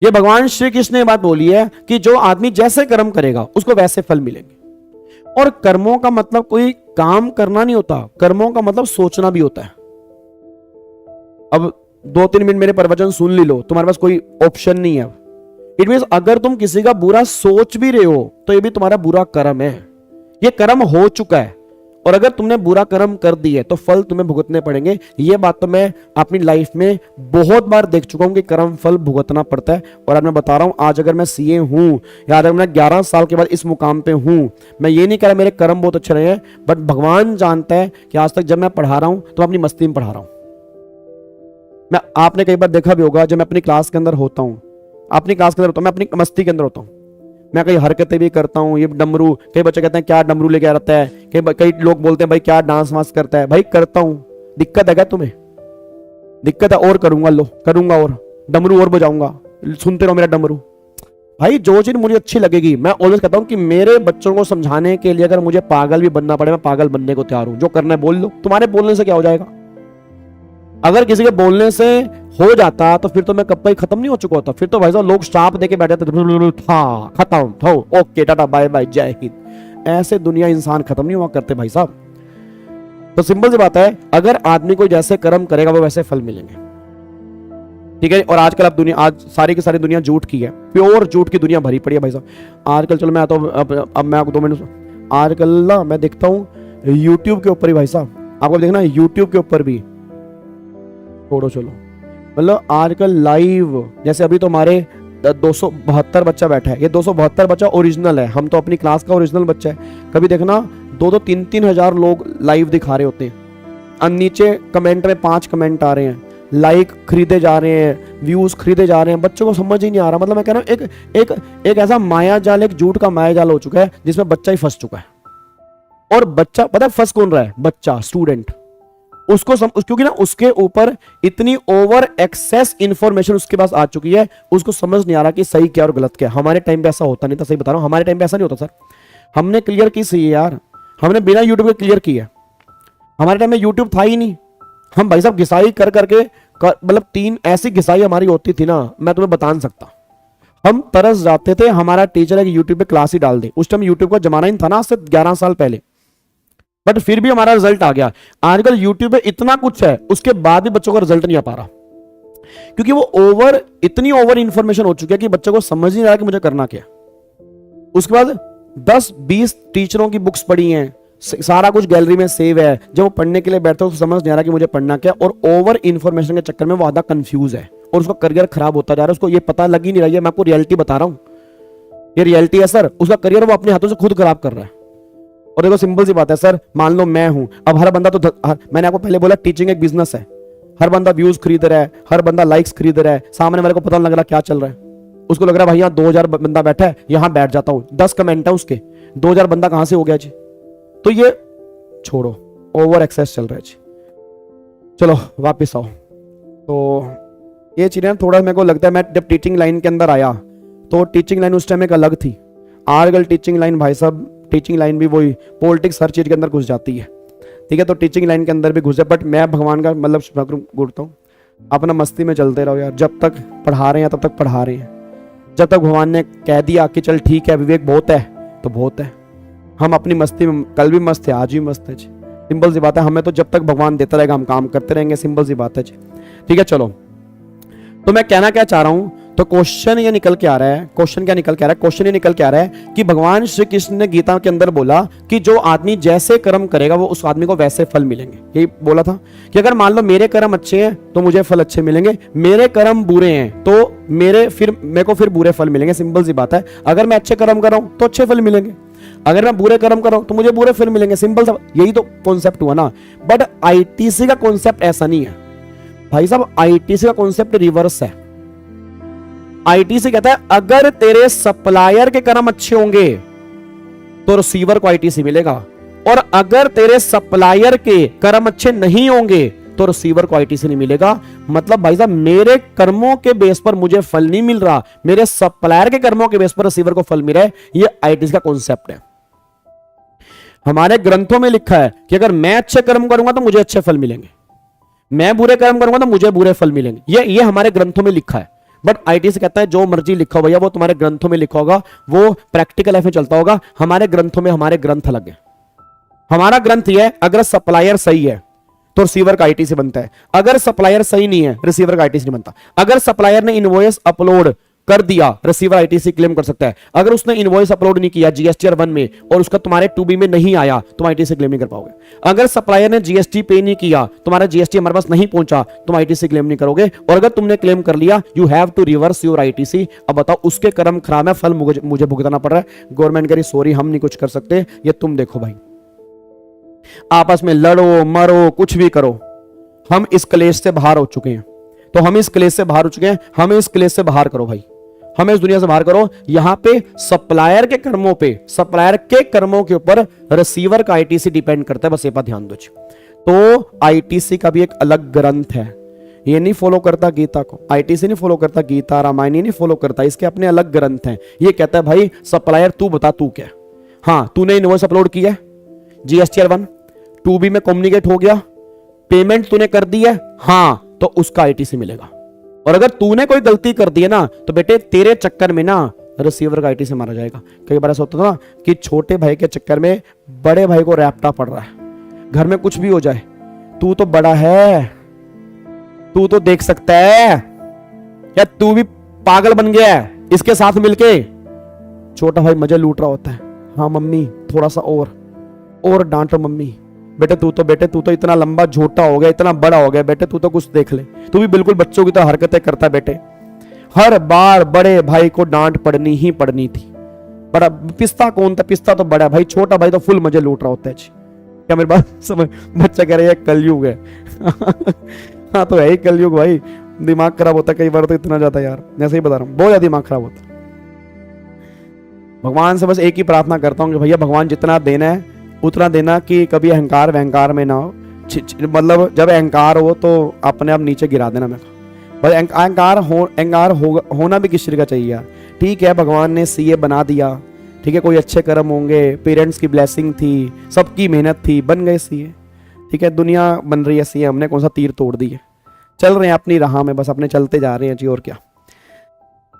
ये भगवान श्री कृष्ण ने बात बोली है कि जो आदमी जैसे कर्म करेगा उसको वैसे फल मिलेंगे। और कर्मों का मतलब कोई काम करना नहीं होता, कर्मों का मतलब सोचना भी होता है। अब 2-3 मिनट मेरे प्रवचन सुन ली लो, तुम्हारे पास कोई ऑप्शन नहीं है। इट मींस अगर तुम किसी का बुरा सोच भी रहे हो तो ये भी तुम्हारा बुरा कर्म है, ये कर्म हो चुका है। और अगर तुमने बुरा कर्म कर दी है तो फल तुम्हें भुगतने पड़ेंगे। ये बात तो मैं अपनी लाइफ में बहुत बार देख चुका हूं कि कर्म फल भुगतना पड़ता है। और आज मैं बता रहा हूं, आज अगर मैं सीए हूं या अगर मैं 11 साल के बाद इस मुकाम पे हूं, मैं ये नहीं कह रहा मेरे कर्म बहुत अच्छे रहे हैं, बट भगवान जानता है कि आज तक जब मैं पढ़ा रहा हूं तो मैं अपनी मस्ती में पढ़ा रहा हूं। आपने कई बार देखा भी होगा, जब मैं अपनी क्लास के अंदर होता हूं, मैं अपनी मस्ती के अंदर होता हूं, मैं कई हरकतें भी करता हूं। ये डमरू, कई बच्चे कहते हैं क्या डमरू लेके आता है, कई लोग बोलते हैं भाई क्या डांस वांस करता है। भाई करता हूं, दिक्कत है क्या तुम्हें? दिक्कत है, और करूंगा, लो करूंगा, और डमरू और बजाऊंगा, सुनते रहो मेरा डमरू। भाई जो चीज मुझे अच्छी लगेगी, मैं ऑलवेज कहता हूं कि मेरे बच्चों को समझाने के लिए अगर मुझे पागल भी बनना पड़े, मैं पागल बनने को तैयार हूं। जो करना है बोल लो, तुम्हारे बोलने से क्या हो जाएगा? अगर किसी के बोलने से हो जाता तो फिर तो मैं कब का ही खत्म नहीं हो चुका होता। फिर तो भाई साहब लोग स्टाफ देके बैठ जाते, था खत्म था, ओके टाटा बाय बाय जय हिंद। ऐसे दुनिया इंसान खत्म नहीं हुआ करते भाई साहब। तो सिंपल सी बात है, अगर आदमी कोई जैसे कर्म करेगा वो वैसे फल मिलेंगे, ठीक है। और आजकल आज सारी की सारी दुनिया झूठ की है, प्योर झूठ की दुनिया भरी पड़ी है भाई साहब आजकल। चलो मैं आता हूँ, अब मैं आपको 2 मिनट, आजकल ना मैं देखता हूँ यूट्यूब के ऊपर ही भाई साहब, आपको देखना यूट्यूब के ऊपर भी, छोड़ो चलो, मतलब आजकल लाइव, जैसे अभी तो हमारे 272 बच्चा बैठा है, ये 272 बच्चा ओरिजिनल है, हम तो अपनी क्लास का ओरिजिनल बच्चा है। कभी देखना 2-3 हजार लोग लाइव दिखा रहे होते हैं, नीचे कमेंट में 5 कमेंट आ रहे हैं, लाइक खरीदे जा रहे हैं, व्यूज खरीदे जा रहे हैं। बच्चों को समझ ही नहीं आ रहा। मतलब मैं कह रहा हूं एक ऐसा माया जाल, एक झूठ का माया जाल हो चुका है जिसमें बच्चा ही फंस चुका है। और बच्चा पता है फंस कौन रहा है? बच्चा, स्टूडेंट। क्योंकि ना उसके ऊपर इतनी ओवर एक्सेस इंफॉर्मेशन उसके पास आ चुकी है, उसको समझ नहीं आ रहा कि सही क्या और गलत क्या। हमारे टाइम पे ऐसा होता नहीं था, सही बता रहा हूं, हमारे टाइम पे ऐसा नहीं होता सर। हमने क्लियर की सही है यार, हमने बिना यूट्यूब के क्लियर की है। हमारे टाइम में यूट्यूब था ही नहीं, हम भाई साहब घिसाई कर करके मतलब 3 ऐसी घिसाई हमारी होती थी ना, मैं तुम्हें बता नहीं सकता। हम तरस जाते थे, हमारा टीचर है कि यूट्यूब पे क्लास ही डाल दे। उस टाइम यूट्यूब का जमाना ही था ना, आज से 11 साल पहले, बट फिर भी हमारा रिजल्ट आ गया। आजकल यूट्यूब पे इतना कुछ है, उसके बाद भी बच्चों का रिजल्ट नहीं आ पा रहा, क्योंकि वो इतनी ओवर इंफॉर्मेशन हो चुकी है कि बच्चों को समझ नहीं आ रहा कि मुझे करना क्या। उसके बाद 10-20 टीचरों की बुक्स पढ़ी हैं, सारा कुछ गैलरी में सेव है, जब वो पढ़ने के लिए बैठता है तो समझ नहीं आ रहा कि मुझे पढ़ना क्या। और ओवर इंफॉर्मेशन के चक्कर में वो आधा कंफ्यूज है और उसका करियर खराब होता जा रहा है। उसको ये पता लग ही नहीं रहा है, मैं आपको रियलिटी बता रहा हूं, ये रियलिटी है सर। उसका करियर वो अपने हाथों से खुद खराब कर रहा है। और देखो सिंपल सी बात है सर, मान लो मैं हूं, अब हर बंदा तो मैंने आपको पहले बोला टीचिंग एक बिजनेस है, हर बंदा व्यूज खरीद रहा है, हर बंदा लाइक्स खरीद रहा है, सामने वाले को पता नहीं लग रहा क्या चल रहा है। उसको लग रहा है भाई यहाँ 2000 बंदा बैठा है, यहां बैठ जाता हूं, 10 कमेंट है उसके, 2000 बंदा कहां से हो गया जी। तो ये छोड़ो, ओवर एक्सेस चल रहा है जी। चलो वापिस आओ। तो ये चीजें थोड़ा मेरे को लगता है, मैं जब टीचिंग लाइन के अंदर आया तो टीचिंग लाइन उस टाइम एक अलग थी। आजकल टीचिंग लाइन भाई साहब, टीचिंग लाइन भी वही पॉलिटिक्स हर चीज के अंदर घुस जाती है, ठीक है। तो टीचिंग लाइन के अंदर भी घुस जाए, बट मैं भगवान का मतलब शुक्र गुड़ता हूँ, अपना मस्ती में चलते रहो यार। जब तक पढ़ा रहे हैं तब तक पढ़ा रहे हैं, जब तक भगवान ने कह दिया कि चल ठीक है विवेक बहुत है तो बहुत है। हम अपनी मस्ती में कल भी मस्त थे, आज भी मस्त है जी। सिंपल सी बात है, हमें तो जब तक भगवान देता रहेगा हम काम करते रहेंगे, सिंपल सी बात है जी, ठीक है। चलो, तो मैं कहना क्या चाह रहा हूं, तो क्वेश्चन ये निकल के आ रहा है, क्वेश्चन ये निकल के आ रहा है कि भगवान श्री कृष्ण ने गीता के अंदर बोला कि जो आदमी जैसे कर्म करेगा वो उस आदमी को वैसे फल मिलेंगे। यही बोला था कि अगर मान लो मेरे कर्म अच्छे हैं तो मुझे फल अच्छे मिलेंगे, मेरे कर्म बुरे हैं तो मेरे को फिर बुरे फल मिलेंगे। सिंपल सी बात है, अगर मैं अच्छे कर्म कर रहा हूं तो अच्छे फल मिलेंगे, अगर मैं बुरे कर्म कर रहा हूं तो मुझे बुरे फल मिलेंगे। सिंपल सा, यही तो कॉन्सेप्ट हुआ ना। बट आईटीसी का कॉन्सेप्ट ऐसा नहीं है भाई साहब, आईटीसी का कॉन्सेप्ट रिवर्स है। आईटीसी कहता है अगर तेरे सप्लायर के कर्म अच्छे होंगे तो रिसीवर को आईटीसी मिलेगा, और अगर तेरे सप्लायर के कर्म अच्छे नहीं होंगे तो रिसीवर को आईटीसी नहीं मिलेगा। मतलब भाई साहब मेरे कर्मों के बेस पर मुझे फल नहीं मिल रहा, मेरे सप्लायर के कर्मों के बेस पर रिसीवर को फल मिल रहा है। ये आईटीसी का कॉन्सेप्ट है। हमारे ग्रंथों में लिखा है कि अगर मैं अच्छे कर्म करूंगा तो मुझे अच्छे फल मिलेंगे, मैं बुरे कर्म करूंगा तो मुझे बुरे फल मिलेंगे। ये हमारे ग्रंथों में लिखा है। बट आईटीसी कहता है जो मर्जी लिखो भैया, वो तुम्हारे ग्रंथों में लिखा होगा, वो प्रैक्टिकल लाइफ में चलता होगा। हमारे ग्रंथों में हमारे ग्रंथ अलग है। हमारा ग्रंथ ये है, अगर सप्लायर सही है तो रिसीवर का आईटीसी बनता है, अगर सप्लायर सही नहीं है रिसीवर का आईटीसी नहीं बनता। अगर सप्लायर ने इनवॉइस अपलोड कर दिया, रिसीवर आईटीसी क्लेम कर सकता है। अगर उसने इनवॉइस अपलोड नहीं किया जीएसटीआर 1 में और उसका तुम्हारे 2B में नहीं आया, तुम आईटीसी क्लेम नहीं कर पाओगे। अगर सप्लायर ने जीएसटी पे नहीं किया, तुम्हारा जीएसटी हमारे पास नहीं पहुंचा, तुम आईटीसी क्लेम नहीं करोगे। और अगर तुमने क्लेम कर लिया, you have to reverse your ITC. अब बताओ, उसके कर्म खराब है, फल मुझे भुगतना पड़ रहा है। गवर्नमेंट कह रही सॉरी, हम नहीं कुछ कर सकते, ये तुम देखो भाई। आपस में लड़ो मरो कुछ भी करो, हम इस क्लेश से बाहर हो चुके हैं। तो हम इस क्लेश से बाहर हो चुके हैं, हमें इस क्लेश से बाहर करो भाई, हमें इस दुनिया से बाहर करो। यहां पे सप्लायर के कर्मों पे, सप्लायर के कर्मों के ऊपर रिसीवर का आईटीसी डिपेंड करता है, बस ये बात ध्यान दो। तो आईटीसी का भी एक अलग ग्रंथ है, ये नहीं फॉलो करता गीता को, आईटीसी नहीं फॉलो करता गीता रामायण नहीं फॉलो करता, इसके अपने अलग ग्रंथ हैं। ये कहता है भाई सप्लायर तू बता तू क्या, हाँ तूने इनवॉइस अपलोड किया है, जीएसटीआर 1 2B में कम्युनिकेट हो गया, पेमेंट तूने कर दी है, हाँ तो उसका आईटीसी मिलेगा। और अगर तूने कोई गलती कर दी है ना, तो बेटे तेरे चक्कर में ना रिसीवर का आईटीसी मारा जाएगा। कई बार ऐसा होता था ना कि छोटे भाई के चक्कर में बड़े भाई को रैप्टा पड़ रहा है, घर में कुछ भी हो जाए, तू तो बड़ा है, तू तो देख सकता है, या तू भी पागल बन गया है इसके साथ मिलके। छोटा भाई मजे लूट रहा होता है, हाँ मम्मी थोड़ा सा और डांटो मम्मी, बेटे तू तो इतना लंबा झोटा हो गया, इतना बड़ा हो गया, बेटे तू तो कुछ देख ले, तू भी बिल्कुल बच्चों की तरह हरकतें करता है बेटे। हर बार बड़े भाई को डांट पड़नी ही पड़नी थी। बड़ा पिस्ता कौन था, पिस्ता तो बड़ा भाई, छोटा भाई तो फुल मजे लूट रहा होता है। क्या मेरी बात समझ, बच्चा कह रहा है कलयुग है हाँ तो है ही कलयुग भाई, दिमाग खराब होता है कई बार तो इतना ज्यादा यार, ऐसे ही बता रहा हूँ, बहुत ज्यादा दिमाग खराब होता है। भगवान से बस एक ही प्रार्थना करता हूँ कि भैया भगवान जितना देना है उतना देना, कि कभी अहंकार वहंकार में ना हो। मतलब जब अहंकार हो तो अपने आप नीचे गिरा देना मेरे को। बस अहंकार होना भी किस चीज का चाहिए यार। ठीक है भगवान ने सीए बना दिया, ठीक है कोई अच्छे कर्म होंगे, पेरेंट्स की ब्लेसिंग थी, सबकी मेहनत थी, बन गए सीए, ठीक है दुनिया बन रही है सीए, हमने कौन सा तीर तोड़ दी है, चल रहे हैं अपनी राह में, बस अपने चलते जा रहे हैं जी, और क्या।